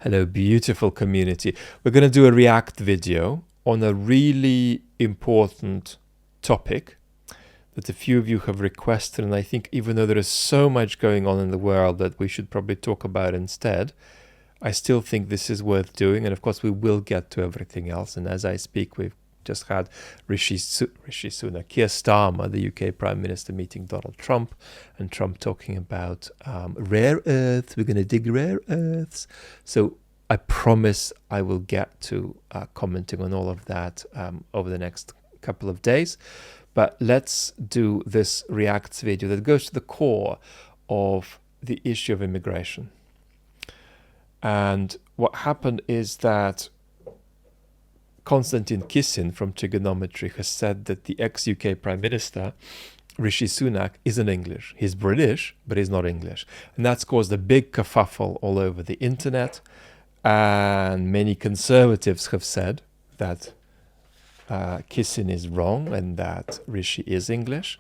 Hello, beautiful community. We're going to do a React video on a really important topic that a few of you have requested. And I think even though there is so much going on in the world that we should probably talk about instead, I still think this is worth doing. And of course, we will get to everything else. And as I speak, we've just had Rishi Sunak, Keir Starmer, the UK Prime Minister, meeting Donald Trump, and Trump talking about rare earths. We're going to dig rare earths. So I promise I will get to commenting on all of that over the next couple of days. But let's do this Reacts video that goes to the core of the issue of immigration. And what happened is that Konstantin Kisin from Trigonometry has said that the ex-UK Prime Minister, Rishi Sunak, isn't English. He's British, but he's not English. And that's caused a big kerfuffle all over the internet. And many conservatives have said that Kisin is wrong and that Rishi is English.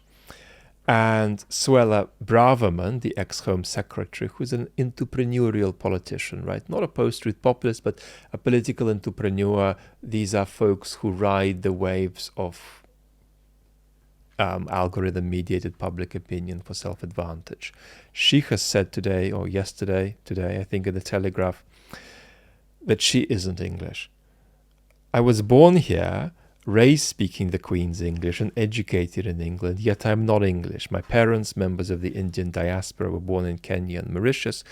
And Suella Braverman, the ex-Home Secretary, who's an entrepreneurial politician, right? Not a post-truth populist, but a political entrepreneur. These are folks who ride the waves of algorithm-mediated public opinion for self-advantage. She has said today, or today, I think in the Telegraph, that she isn't English. I was born here, raised speaking the Queen's English and educated in England, yet I'm not English. My parents, members of the Indian diaspora, were born in Kenya and Mauritius.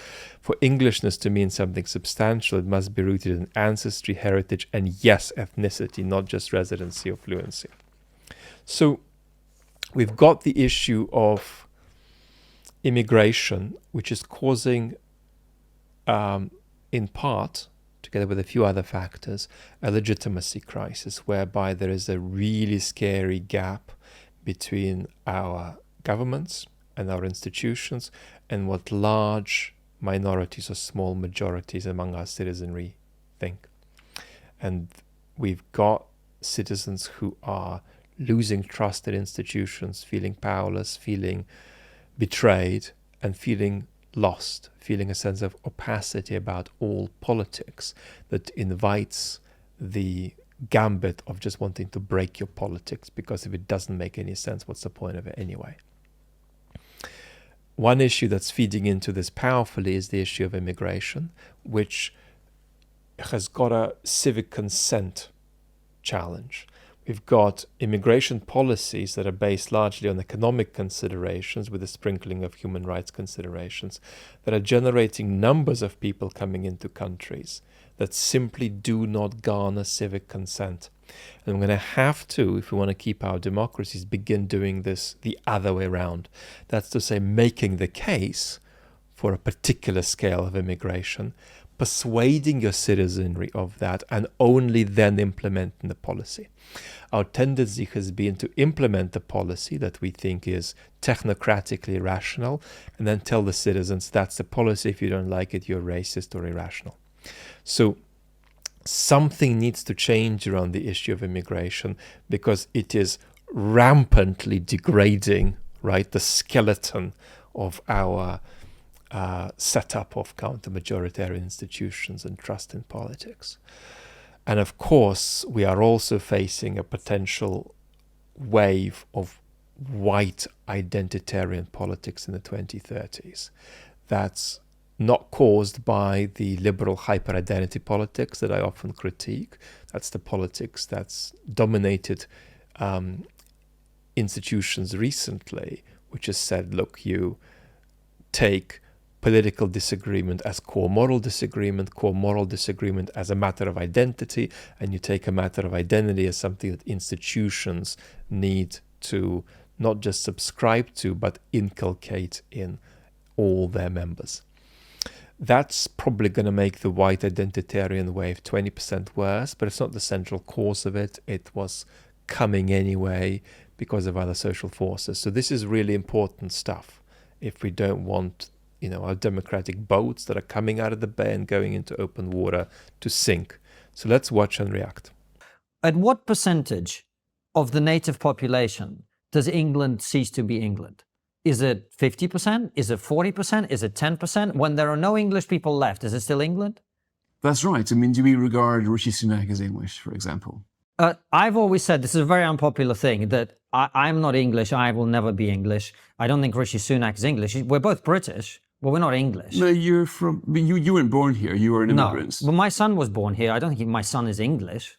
For Englishness to mean something substantial, it must be rooted in ancestry, heritage, and yes, ethnicity, not just residency or fluency. So we've got the issue of immigration, which is causing, in part, together with a few other factors, a legitimacy crisis, whereby there is a really scary gap between our governments and our institutions and what large minorities or small majorities among our citizenry think. And we've got citizens who are losing trust in institutions, feeling powerless, feeling betrayed, and feeling lost, feeling a sense of opacity about all politics that invites the gambit of just wanting to break your politics, because if it doesn't make any sense, what's the point of it anyway? One issue that's feeding into this powerfully is the issue of immigration, which has got a civic consent challenge. We've got immigration policies that are based largely on economic considerations with a sprinkling of human rights considerations that are generating numbers of people coming into countries that simply do not garner civic consent. And we're going to have to, if we want to keep our democracies, begin doing this the other way around. That's to say, making the case for a particular scale of immigration, persuading your citizenry of that, and only then implementing the policy. Our tendency has been to implement the policy that we think is technocratically rational and then tell the citizens that's the policy. If you don't like it, you're racist or irrational. So something needs to change around the issue of immigration, because it is rampantly degrading, right, the skeleton of our setup of counter-majoritarian institutions and trust in politics. And of course, we are also facing a potential wave of white identitarian politics in the 2030s. That's not caused by the liberal hyper-identity politics that I often critique. That's the politics that's dominated institutions recently, which has said, look, you take political disagreement as core moral disagreement as a matter of identity, and you take a matter of identity as something that institutions need to not just subscribe to, but inculcate in all their members. That's probably going to make the white identitarian wave 20% worse, but it's not the central cause of it. It was coming anyway because of other social forces. So this is really important stuff if we don't want our democratic boats that are coming out of the bay and going into open water to sink. So let's watch and react. At what percentage of the native population does England cease to be England? Is it 50%? Is it 40%? Is it 10%? When there are no English people left, is it still England? That's right. I mean, do we regard Rishi Sunak as English, for example? I've always said, this is a very unpopular thing, that I'm not English. I will never be English. I don't think Rishi Sunak is English. We're both British, but we're not English. No, you weren't born here. You were an immigrant. No, but my son was born here. I don't think my son is English.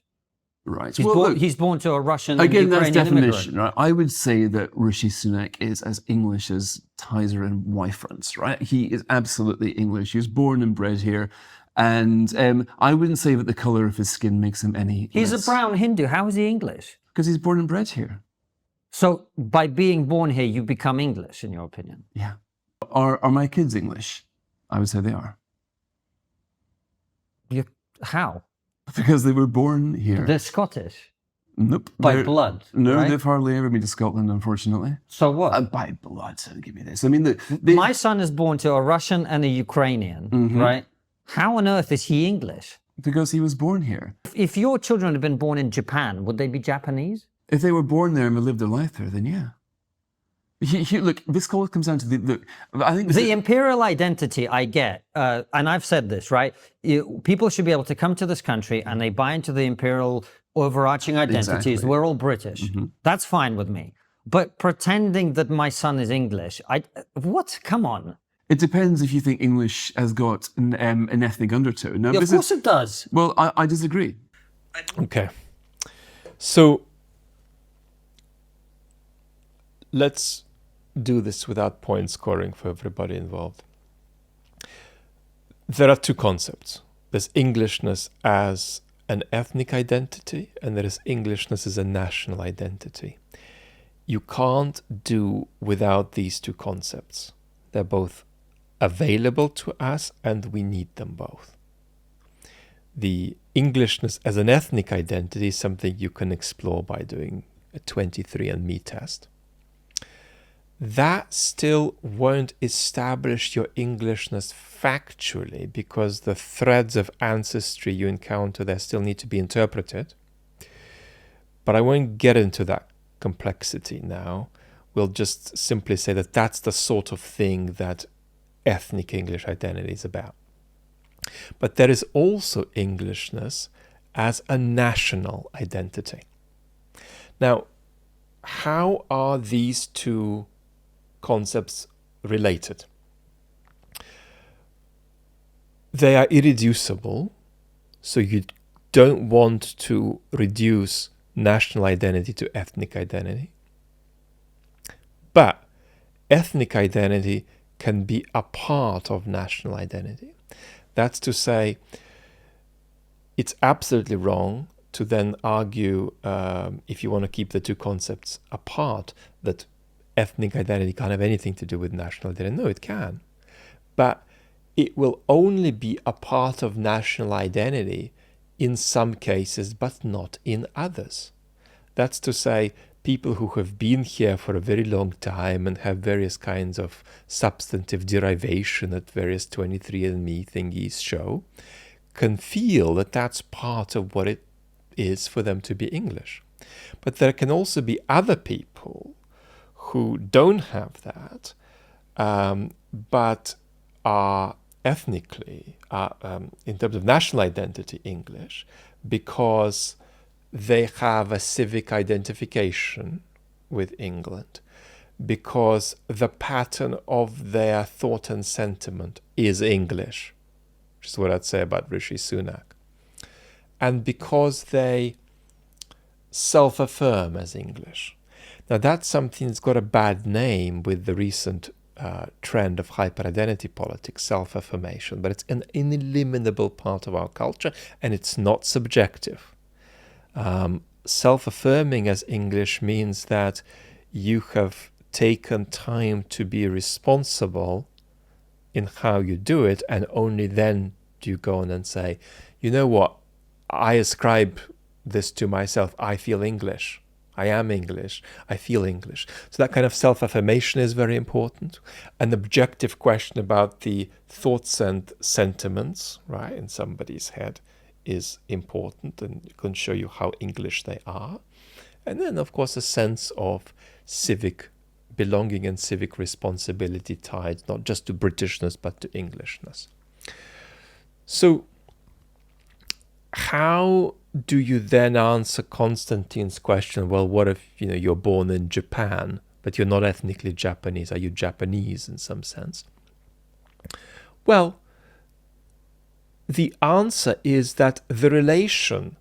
Right. He's born to a Russian again, and that's Ukrainian definition, immigrant. right? I would say that Rishi Sunak is as English as Tizer and Wyferns, right? He is absolutely English. He was born and bred here. And I wouldn't say that the colour of his skin makes him any He's less. a brown Hindu. How is he English? Because he's born and bred here. So by being born here, you become English, in your opinion? Yeah. Are my kids English? I would say they are. How? Because they were born here. They're Scottish. Nope. By blood? No, right? they've hardly ever been to Scotland, unfortunately. So what? By blood, so give me this. I mean, My son is born to a Russian and a Ukrainian, right? How on earth is he English? Because he was born here. If your children had been born in Japan, would they be Japanese? If they were born there and lived their life there, then yeah. Look, this all comes down to I think the imperial identity I get, and I've said this, right? People should be able to come to this country and they buy into the imperial overarching identities. Exactly. We're all British. That's fine with me. But pretending that my son is English, what? Come on. It depends if you think English has got an ethnic undertone. Now, Of course it does. Well, I disagree. Okay. So let's do this without point scoring for everybody involved. There are two concepts. There's Englishness as an ethnic identity, and there is Englishness as a national identity. You can't do without these two concepts. They're both available to us, and we need them both. The Englishness as an ethnic identity is something you can explore by doing a 23andMe test. That still won't establish your Englishness factually, because the threads of ancestry you encounter there still need to be interpreted. But I won't get into that complexity now. We'll just simply say that that's the sort of thing that ethnic English identity is about. But there is also Englishness as a national identity. Now, how are these two concepts related? They are irreducible, so you don't want to reduce national identity to ethnic identity. But ethnic identity can be a part of national identity. That's to say, it's absolutely wrong to then argue, if you want to keep the two concepts apart, that ethnic identity can't have anything to do with national identity. No, it can. But it will only be a part of national identity in some cases, but not in others. That's to say, people who have been here for a very long time and have various kinds of substantive derivation that various 23andMe thingies show, can feel that that's part of what it is for them to be English. But there can also be other people who don't have that, but are ethnically, in terms of national identity, English, because they have a civic identification with England, because the pattern of their thought and sentiment is English, which is what I'd say about Rishi Sunak, and because they self-affirm as English. Now that's something that's got a bad name with the recent trend of hyper-identity politics, self-affirmation, but it's an ineliminable part of our culture, and it's not subjective. Self-affirming as English means that you have taken time to be responsible in how you do it, and only then do you go on and say, you know what, I ascribe this to myself. I feel English. I am English. I feel English. So that kind of self-affirmation is very important. An objective question about the thoughts and sentiments, right, in somebody's head is important, and can show you how English they are. And then, of course, a sense of civic belonging and civic responsibility tied not just to Britishness, but to Englishness. So how do you then answer Konstantin's question? Well, what if you're born in Japan, but you're not ethnically Japanese? Are you Japanese in some sense? Well, the answer is that the relation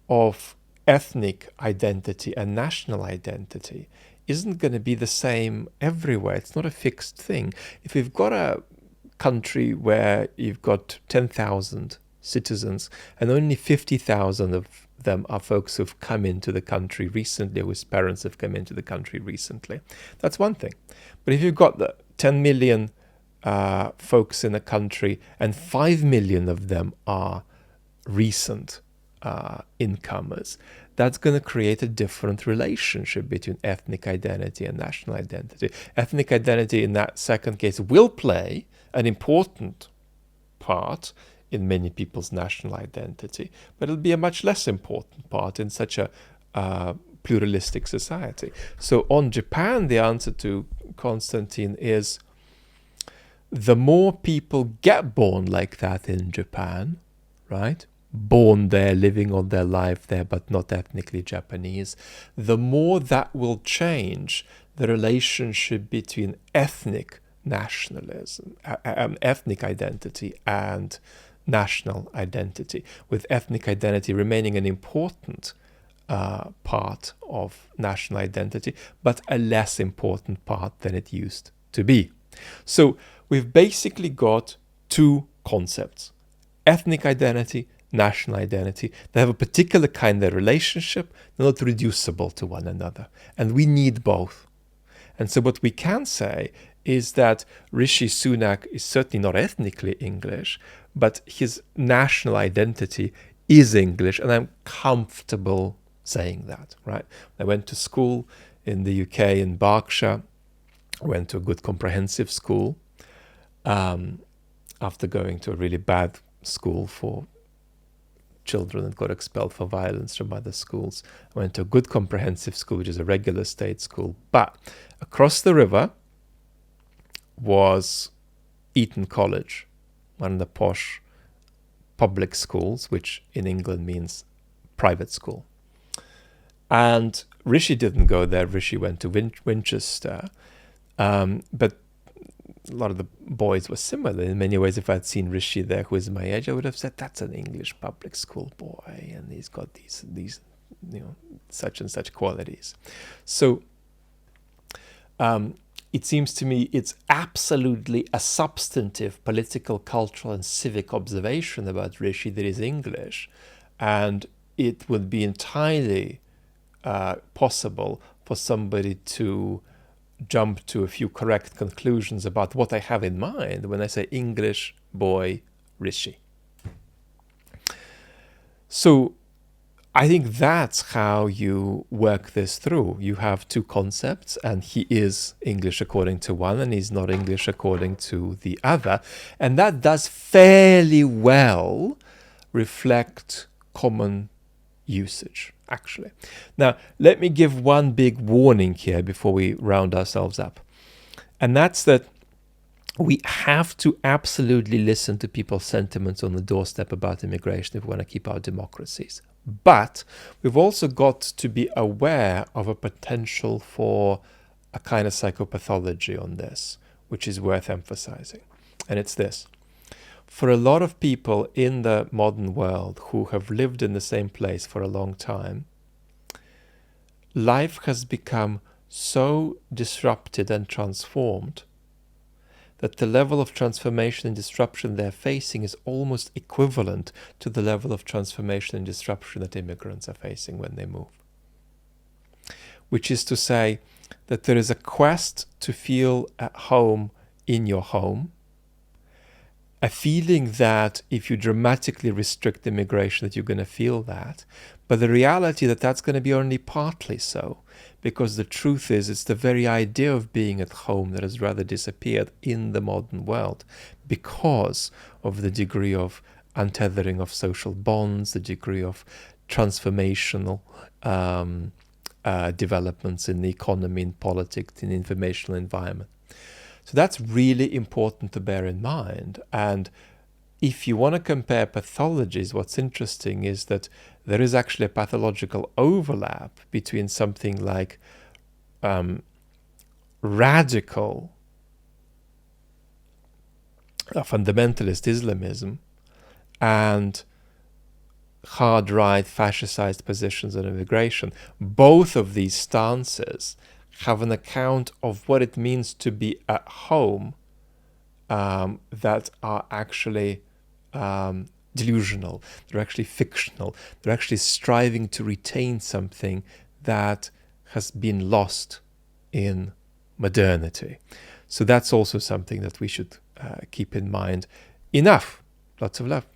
of ethnic identity and national identity isn't going to be the same everywhere. It's not a fixed thing. If we've got a country where you've got 10,000 citizens and only 50,000 of them are folks who've come into the country recently, or whose parents have come into the country recently, that's one thing. But if you've got the 10 million folks in a country and 5 million of them are recent incomers, that's going to create a different relationship between ethnic identity and national identity. Ethnic identity in that second case will play an important part in many people's national identity, but it'll be a much less important part in such a pluralistic society. So on Japan, the answer to Konstantin is the more people get born like that in Japan, right? Born there, living all their life there, but not ethnically Japanese, the more that will change the relationship between ethnic nationalism, ethnic identity and national identity, with ethnic identity remaining an important part of national identity, but a less important part than it used to be. So we've basically got two concepts: ethnic identity, national identity. They have a particular kind of relationship. They're not reducible to one another. And we need both. And so what we can say is that Rishi Sunak is certainly not ethnically English, but his national identity is English. And I'm comfortable saying that, right? I went to school in the UK in Berkshire. I went to a good comprehensive school after going to a really bad school for children that got expelled for violence from other schools. I went to a good comprehensive school, which is a regular state school. But across the river was Eton College, one of the posh public schools, which in England means private school. And Rishi didn't go there. Rishi went to Winchester. But a lot of the boys were similar in many ways. If I'd seen Rishi there, who is my age, I would have said, that's an English public school boy, and he's got these such and such qualities. So it seems to me it's absolutely a substantive political, cultural, and civic observation about Rishi that is English, and it would be entirely possible for somebody to jump to a few correct conclusions about what I have in mind when I say English boy Rishi. So I think that's how you work this through. You have two concepts, and he is English according to one, and he's not English according to the other. And that does fairly well reflect common usage, actually. Now, let me give one big warning here before we round ourselves up. And that's that we have to absolutely listen to people's sentiments on the doorstep about immigration if we want to keep our democracies. But we've also got to be aware of a potential for a kind of psychopathology on this, which is worth emphasizing. And it's this. For a lot of people in the modern world who have lived in the same place for a long time, life has become so disrupted and transformed that the level of transformation and disruption they're facing is almost equivalent to the level of transformation and disruption that immigrants are facing when they move. Which is to say that there is a quest to feel at home in your home, a feeling that if you dramatically restrict immigration that you're going to feel that, but the reality that that's going to be only partly so, because the truth is it's the very idea of being at home that has rather disappeared in the modern world because of the degree of untethering of social bonds, the degree of transformational developments in the economy, in politics, in informational environment. So that's really important to bear in mind. And if you want to compare pathologies, what's interesting is that there is actually a pathological overlap between something like radical fundamentalist Islamism and hard right fascist positions on immigration. Both of these stances have an account of what it means to be at home that are actually delusional, they're actually fictional, they're actually striving to retain something that has been lost in modernity. So that's also something that we should keep in mind. Enough. Lots of love.